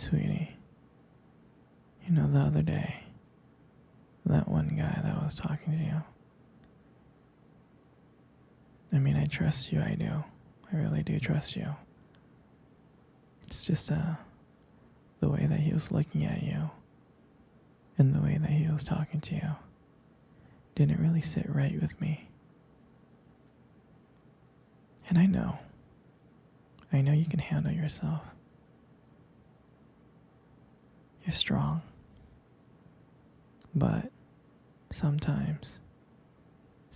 Sweetie, you know the other day, that one guy that was talking to you. I mean, I trust you, I do. I really do trust you. It's just the way that he was looking at you and the way that he was talking to you didn't really sit right with me. And I know you can handle yourself. You're strong. But sometimes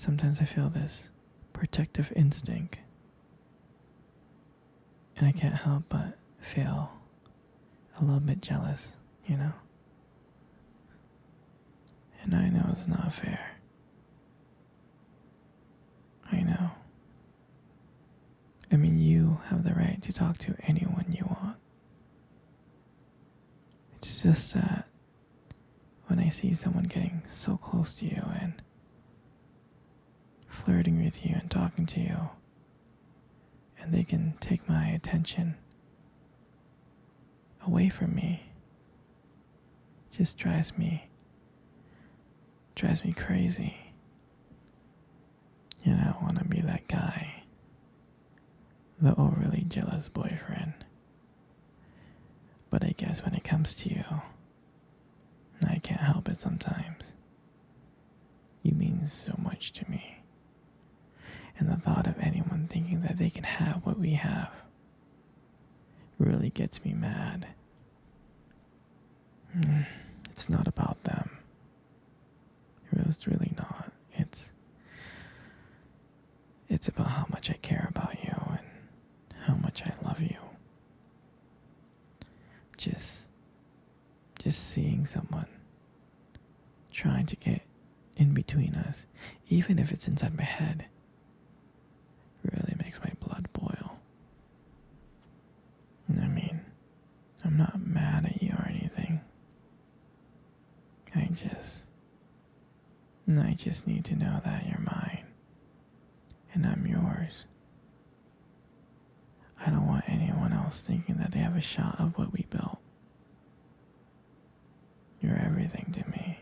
I feel this protective instinct. And I can't help but feel a little bit jealous, you know? And I know it's not fair. I know. I mean, you have the right to talk to anyone you want. It's just that when I see someone getting so close to you and flirting with you and talking to you, and they can take my attention away from me, it just drives me crazy. And I don't want to be that guy, the overly jealous boyfriend. But I guess when it comes to you, I can't help it sometimes. You mean so much to me. And the thought of anyone thinking that they can have what we have really gets me mad. It's not about them. It's really not. It's about how much I care about you and how much I love you. Just seeing someone trying to get in between us, even if it's inside my head, really makes my blood boil. I mean, I'm not mad at you or anything. I just need to know that you're mine and I'm yours. I don't want anyone else thinking that they have a shot of what we built. You're everything to me.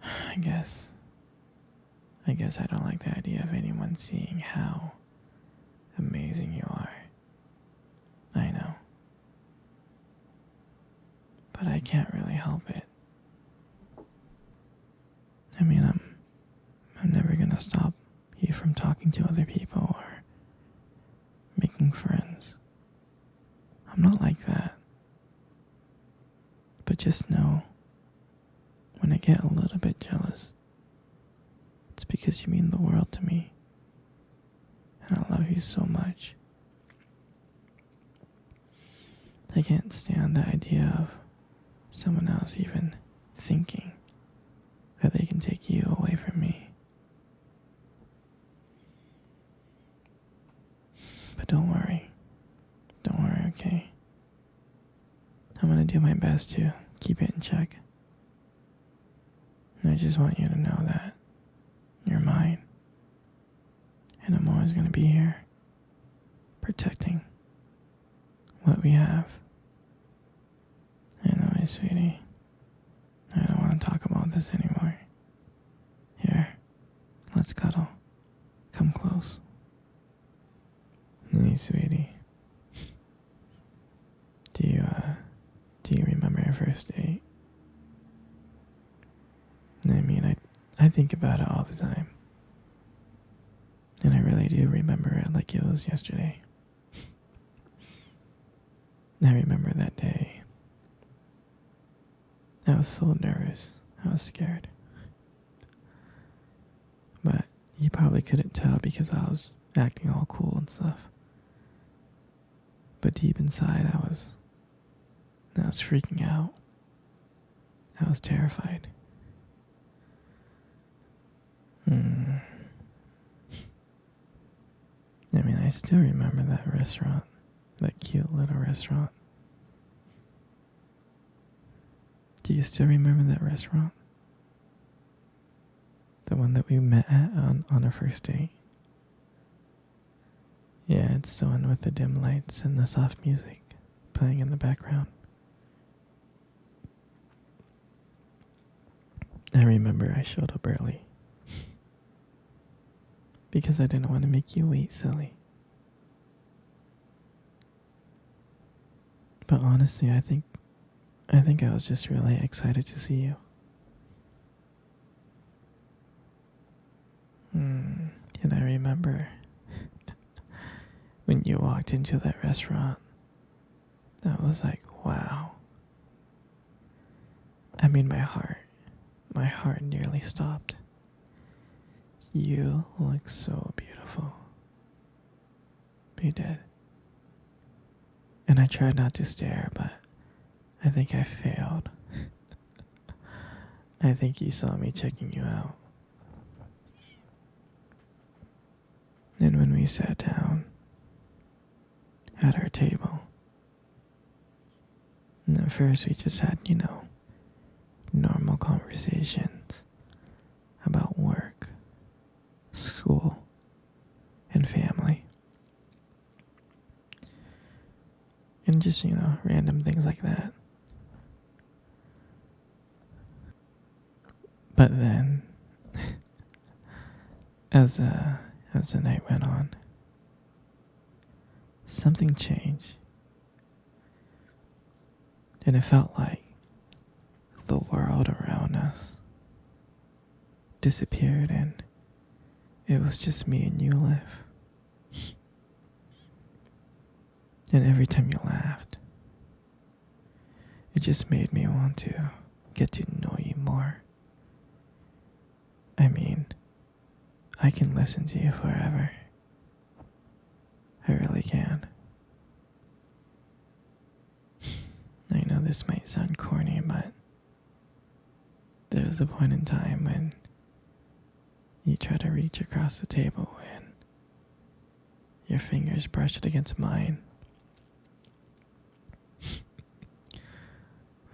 I guess I don't like the idea of anyone seeing how amazing you are. I know. But I can't really help it. I mean, I'm never gonna stop you from talking to other people or making friends. I'm not like that. But just know, when I get a little bit jealous, it's because you mean the world to me. And I love you so much. I can't stand the idea of someone else even thinking that they can take you away from me. But don't worry, okay? I'm gonna do my best to keep it in check. And I just want you to know that you're mine. And I'm always gonna be here, protecting what we have. Anyway, sweetie, I don't want to talk about this anymore. Here, let's cuddle. Come close. Hey, sweetie. Do you remember our first date? I mean, I think about it all the time. And I really do remember it like it was yesterday. I remember that day. I was so nervous. I was scared. But you probably couldn't tell because I was acting all cool and stuff. But deep inside, I was freaking out. I was terrified. I mean, I still remember that restaurant, that cute little restaurant. Do you still remember that restaurant? The one that we met at on our first date? Yeah, it's the one with the dim lights and the soft music playing in the background. I remember I showed up early because I didn't want to make you wait, silly. But honestly, I think I was just really excited to see you. And I remember when you walked into that restaurant, I was like, wow. I mean, my heart nearly stopped. You look so beautiful. You did. And I tried not to stare, but I think I failed. I think you saw me checking you out. And when we sat down at our table, and at first we just had, normal conversations about work, school, and family. And just, random things like that. But then, as the night went on, something changed. And it felt like the world around us disappeared and it was just me and you left. And every time you laughed, it just made me want to get to know you more. I mean, I can listen to you forever. I really can. I know this might sound corny, but there was a point in time when you tried to reach across the table and your fingers brushed against mine.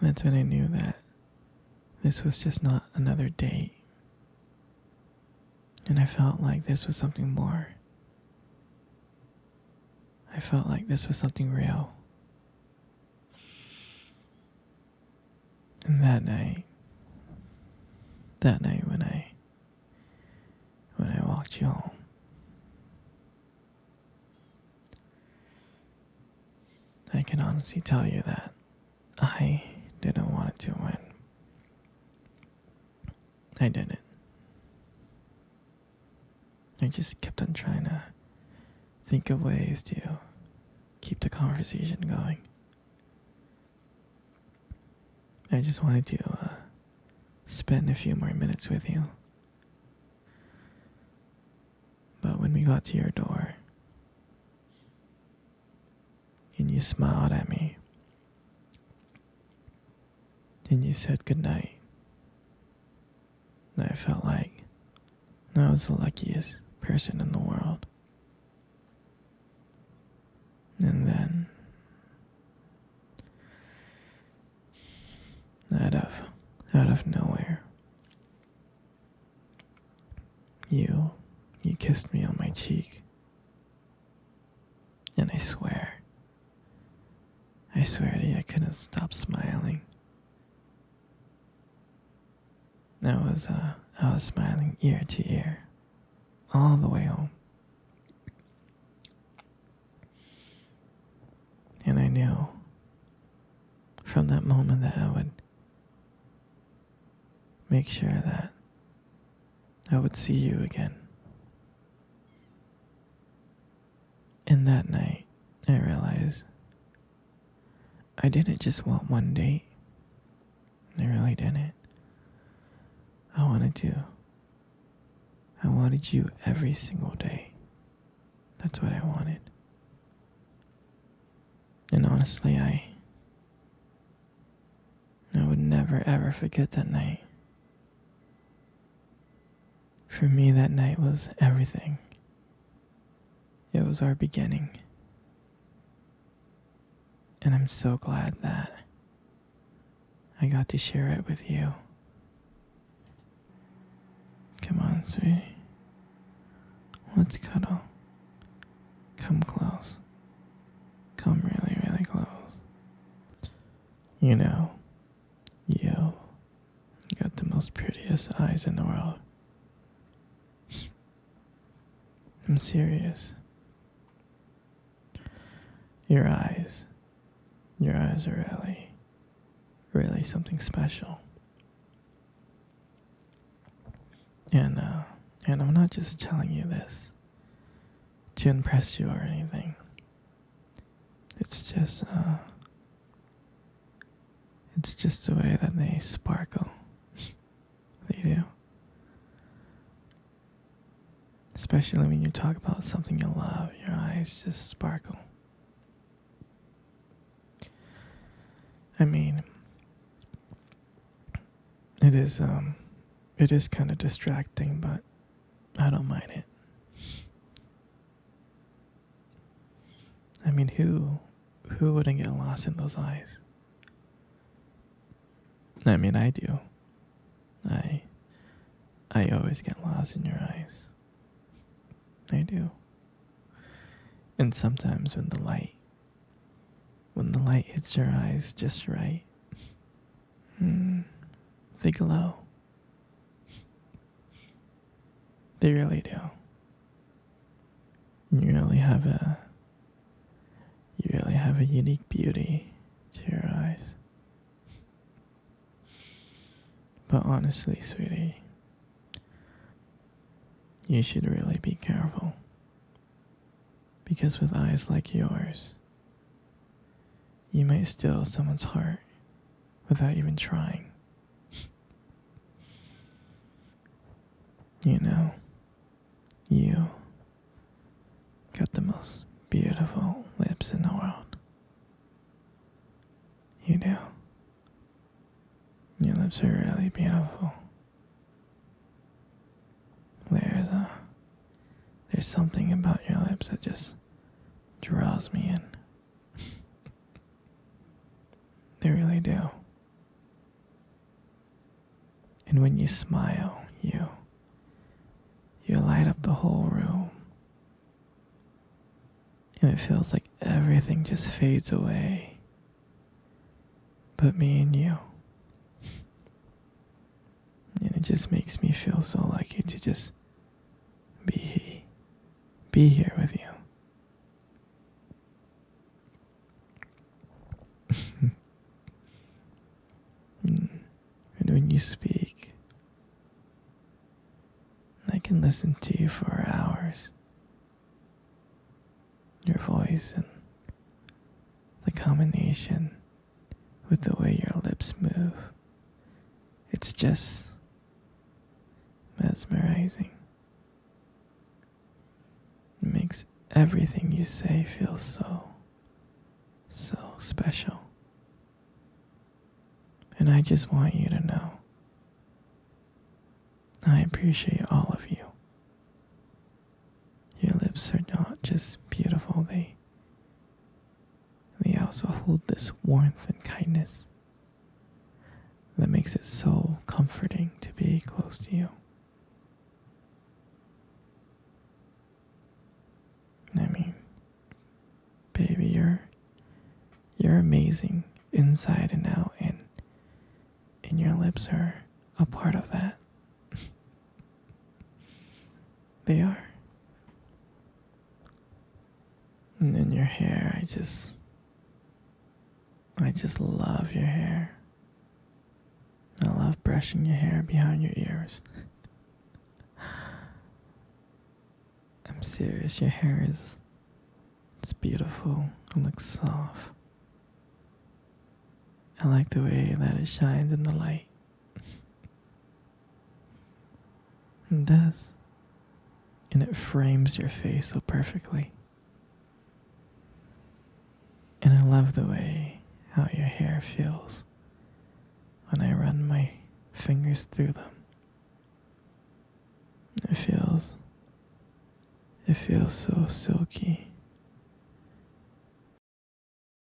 That's when I knew that this was just not another date. And I felt like this was something more. I felt like this was something real. And that night when I walked you home, I can honestly tell you that I didn't want it to win. I didn't. I just kept on trying to think of ways to keep the conversation going. I just wanted to spend a few more minutes with you. But when we got to your door, and you smiled at me, and you said goodnight, I felt like I was the luckiest person in the world. And then, out of nowhere, you kissed me on my cheek. And I swear to you, I couldn't stop smiling. I was smiling ear to ear, all the way home. And I knew from that moment that I would make sure that I would see you again. And that night, I realized I didn't just want one date. I really didn't. I wanted you every single day. That's what I wanted. And honestly, I would never ever forget that night. For me, that night was everything. It was our beginning. And I'm so glad that I got to share it with you. Come on, sweetie. Let's cuddle. Come close. Come really, really close. You know, you got the most prettiest eyes in the world. I'm serious. Your eyes. Your eyes are really, really something special. And, uh, and I'm not just telling you this to impress you or anything. It's just the way that they sparkle. They do. Especially when you talk about something you love, your eyes just sparkle. I mean, it is kind of distracting, but I don't mind it. I mean, who wouldn't get lost in those eyes? I mean, I do. I always get lost in your eyes. I do. And sometimes when the light hits your eyes just right, they glow. They really do. You really have a unique beauty to your eyes. But honestly, sweetie, you should really be careful. Because with eyes like yours, you might steal someone's heart without even trying. You know, you got the most beautiful lips in the world. You do. Your lips are really beautiful. There's something about your lips that just draws me in. They really do. And when you smile, you light up the whole room. And it feels like everything just fades away. But me and you. And it just makes me feel so lucky to just be here with you. And when you speak, I can listen to you for hours. Your voice and the combination with the way your lips move. It's just mesmerizing. It makes everything you say feel so special. And I just want you to know I appreciate all of you. Your lips are not just beautiful, they also hold this warmth and kindness that makes it so comforting to be close to you. I mean, baby, you're amazing inside and out, and your lips are a part of that. They are. And then your hair, I just love your hair. I love brushing your hair behind your ears. I'm serious, your hair it's beautiful. It looks soft. I like the way that it shines in the light. It does. And it frames your face so perfectly. And I love the way how your hair feels when I run my fingers through them. It feels so silky.